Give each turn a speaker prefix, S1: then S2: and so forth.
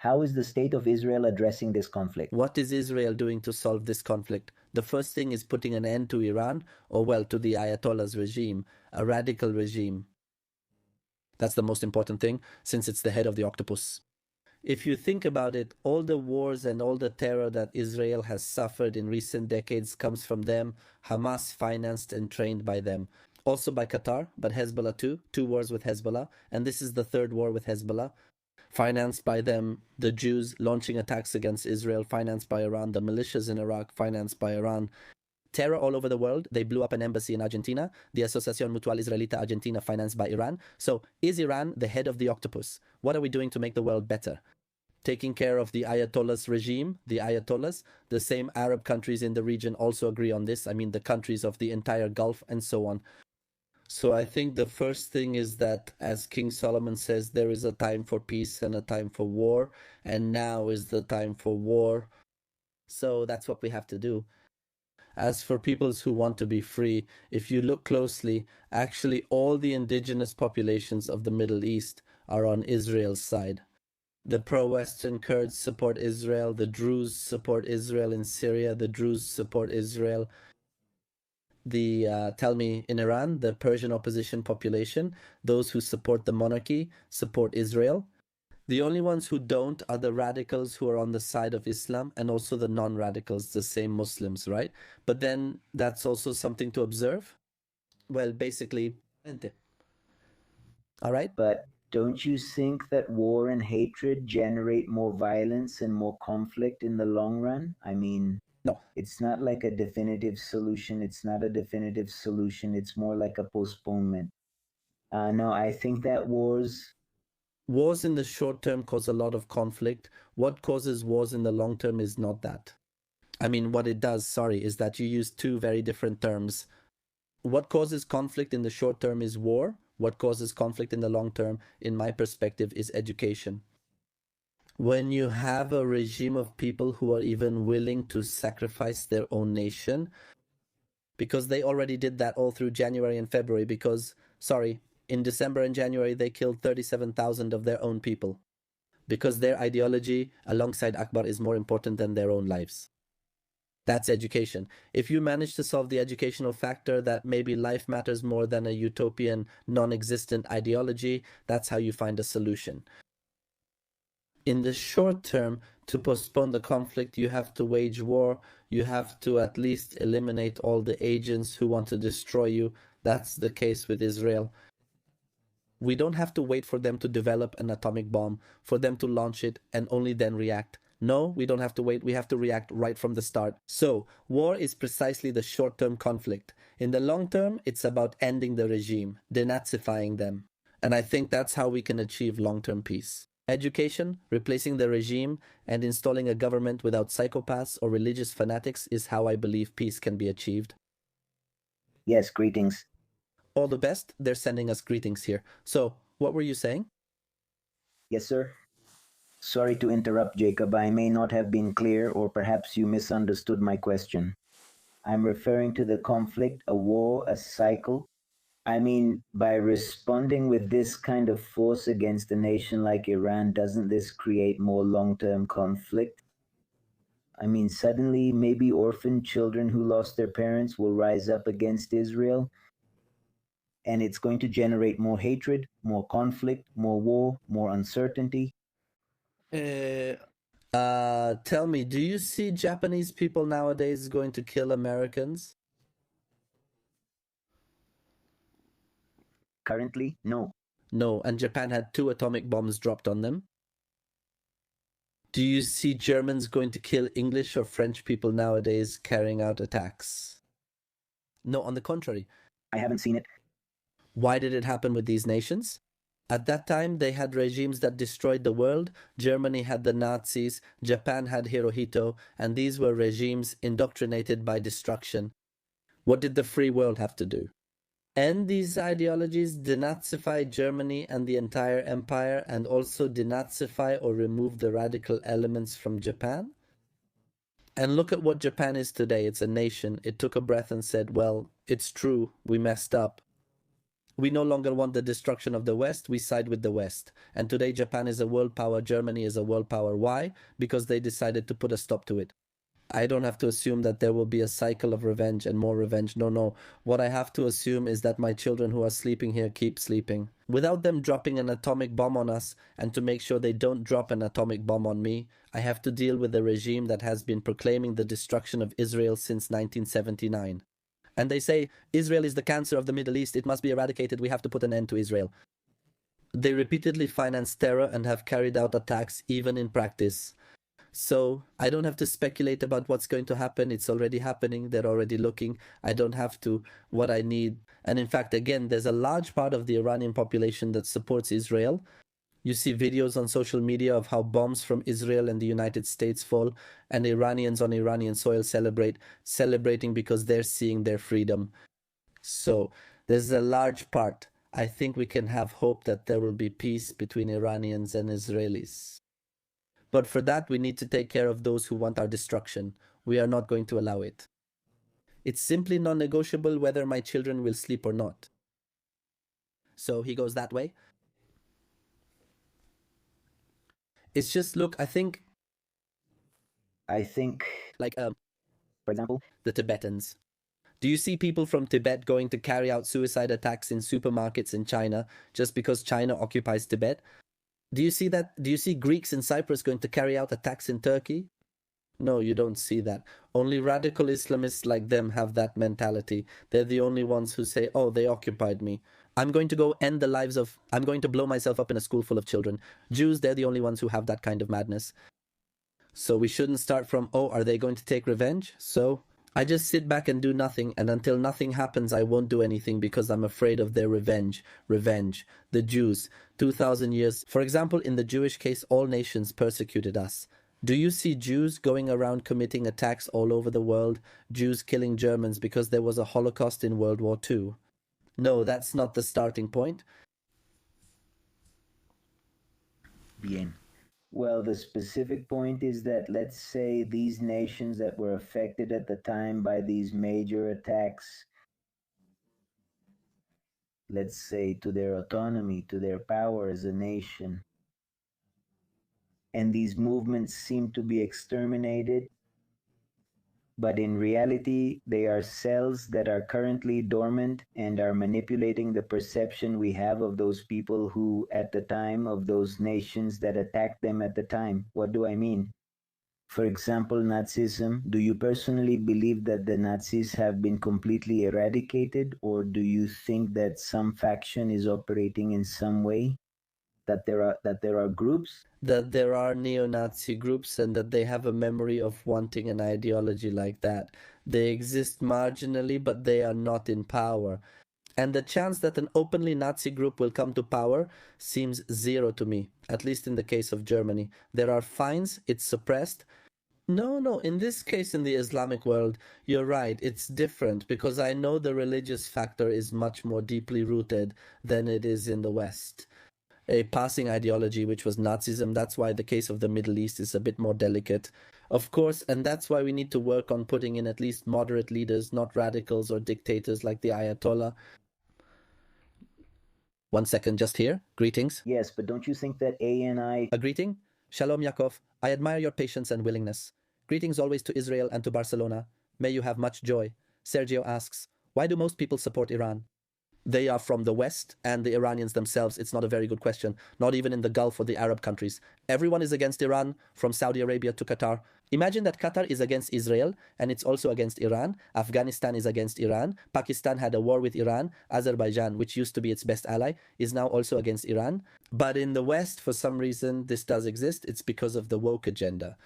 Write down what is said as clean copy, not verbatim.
S1: How is the state of Israel addressing this conflict?
S2: What is Israel doing to solve this conflict? The first thing is putting an end to Iran, or well, to the Ayatollah's regime, a radical regime. That's the most important thing, since it's the head of the octopus. If you think about it, all the wars and all the terror that Israel has suffered in recent decades comes from them, Hamas financed and trained by them. Also by Qatar, but Hezbollah too, 2 wars with Hezbollah, and this is the 3rd war with Hezbollah. Financed by them, the Jews launching attacks against Israel, financed by Iran, the militias in Iraq, financed by Iran. Terror all over the world. They blew up an embassy in Argentina, the Asociación Mutual Israelita Argentina, financed by Iran. So is Iran the head of the octopus? What are we doing to make the world better? Taking care of the Ayatollah's regime, the Ayatollahs. The same Arab countries in the region also agree on this. I mean, the countries of the entire Gulf and so on. So I think the first thing is that, as King Solomon says, there is a time for peace and a time for war, and now is the time for war. So that's what we have to do. As for peoples who want to be free, if you look closely, actually all the indigenous populations of the Middle East are on Israel's side. The pro-Western Kurds support Israel, the Druze support Israel in Syria, the Druze support Israel. Tell me, in Iran, the Persian opposition population, those who support the monarchy, support Israel. The only ones who don't are the radicals who are on the side of Islam, and also the non-radicals, the same Muslims, right? But then that's also something to observe. Well, basically, all right?
S1: But don't you think that war and hatred generate more violence and more conflict in the long run? I mean,
S2: No.
S1: it's not like a definitive solution. It's not a definitive solution. It's more like a postponement. No, I think that
S2: Wars in the short term cause a lot of conflict. What causes wars in the long term is not that. I mean, what it does, is that you use two very different terms. What causes conflict in the short term is war. What causes conflict in the long term, in my perspective, is education. When you have a regime of people who are even willing to sacrifice their own nation, because they already did that all through January and February, because, in December and January, they killed 37,000 of their own people, because their ideology alongside Akbar is more important than their own lives. That's education. If you manage to solve the educational factor that maybe life matters more than a utopian, non-existent ideology, that's how you find a solution. In the short term, to postpone the conflict, you have to wage war. You have to at least eliminate all the agents who want to destroy you. That's the case with Israel. We don't have to wait for them to develop an atomic bomb, for them to launch it and only then react. No, we don't have to wait. We have to react right from the start. So, war is precisely the short-term conflict. In the long term, it's about ending the regime, denazifying them. And I think that's how we can achieve long-term peace. Education, replacing the regime, and installing a government without psychopaths or religious fanatics is how I believe peace can be achieved.
S1: Yes, greetings.
S2: All the best. They're sending us greetings here. So, what were you saying?
S1: Yes, sir. Sorry to interrupt, Jacob. I may not have been clear, or perhaps you misunderstood my question. I'm referring to the conflict, a war, a cycle. I mean, by responding with this kind of force against a nation like Iran, doesn't this create more long-term conflict? I mean, suddenly maybe orphan children who lost their parents will rise up against Israel, and it's going to generate more hatred, more conflict, more war, more uncertainty.
S2: Tell me, do you see Japanese people nowadays going to kill Americans?
S1: Currently, no.
S2: No, and Japan had 2 atomic bombs dropped on them. Do you see Germans going to kill English or French people nowadays carrying out attacks? No, on the contrary.
S1: I haven't seen it.
S2: Why did it happen with these nations? At that time, they had regimes that destroyed the world. Germany had the Nazis, Japan had Hirohito, and these were regimes indoctrinated by destruction. What did the free world have to do? End these ideologies, denazify Germany and the entire empire, and also denazify or remove the radical elements from Japan? And look at what Japan is today. It's a nation. It took a breath and said, well, it's true, we messed up. We no longer want the destruction of the West, we side with the West. And today, Japan is a world power, Germany is a world power. Why? Because they decided to put a stop to it. I don't have to assume that there will be a cycle of revenge and more revenge. No, no. What I have to assume is that my children who are sleeping here keep sleeping. Without them dropping an atomic bomb on us, and to make sure they don't drop an atomic bomb on me, I have to deal with a regime that has been proclaiming the destruction of Israel since 1979. And they say, Israel is the cancer of the Middle East, it must be eradicated, we have to put an end to Israel. They repeatedly finance terror and have carried out attacks even in practice. So I don't have to speculate about what's going to happen. It's already happening. They're already looking. I don't have to. What I need. And in fact, again, there's a large part of the Iranian population that supports Israel. You see videos on social media of how bombs from Israel and the United States fall, and Iranians on Iranian soil celebrating because they're seeing their freedom. So there's a large part. I think we can have hope that there will be peace between Iranians and Israelis. But for that, we need to take care of those who want our destruction. We are not going to allow it. It's simply non negotiable whether my children will sleep or not. So he goes that way. It's just, look, I think, like,
S1: for example,
S2: the Tibetans. Do you see people from Tibet going to carry out suicide attacks in supermarkets in China just because China occupies Tibet? Do you see that? Do you see Greeks in Cyprus going to carry out attacks in Turkey? No, you don't see that. Only radical Islamists like them have that mentality. They're the only ones who say, oh, they occupied me. I'm going to go end the lives of, I'm going to blow myself up in a school full of children. Jews, they're the only ones who have that kind of madness. So we shouldn't start from, oh, are they going to take revenge? So I just sit back and do nothing, and until nothing happens, I won't do anything because I'm afraid of their revenge. Revenge. The Jews, 2,000 years. For example, in the Jewish case, all nations persecuted us. Do you see Jews going around committing attacks all over the world? Jews killing Germans because there was a Holocaust in World War II? No, that's not the starting point.
S1: Bien. Well, the specific point is that, let's say, these nations that were affected at the time by these major attacks, let's say, to their autonomy, to their power as a nation, and these movements seem to be exterminated, but in reality, they are cells that are currently dormant and are manipulating the perception we have of those people who, at the time, of those nations that attacked them at the time. What do I mean? For example, Nazism. Do you personally believe that the Nazis have been completely eradicated, or do you think that some faction is operating in some way? That there are groups?
S2: That there are neo-Nazi groups and that they have a memory of wanting an ideology like that. They exist marginally, but they are not in power. And the chance that an openly Nazi group will come to power seems zero to me, at least in the case of Germany. There are fines, it's suppressed. No, in this case, in the Islamic world, you're right, it's different because I know the religious factor is much more deeply rooted than it is in the West. A passing ideology, which was Nazism. That's why the case of the Middle East is a bit more delicate. Of course, and that's why we need to work on putting in at least moderate leaders, not radicals or dictators like the Ayatollah. 1 second, just here. Greetings.
S1: Yes, but don't you think that ANI...
S2: A greeting? Shalom, Yaakov. I admire your patience and willingness. Greetings always to Israel and to Barcelona. May you have much joy. Sergio asks, why do most people support Iran? They are from the West, and the Iranians themselves, it's not a very good question. Not even in the Gulf or the Arab countries. Everyone is against Iran, from Saudi Arabia to Qatar. Imagine that Qatar is against Israel, and it's also against Iran. Afghanistan is against Iran. Pakistan had a war with Iran. Azerbaijan, which used to be its best ally, is now also against Iran. But in the West, for some reason, this does exist. It's because of the woke agenda.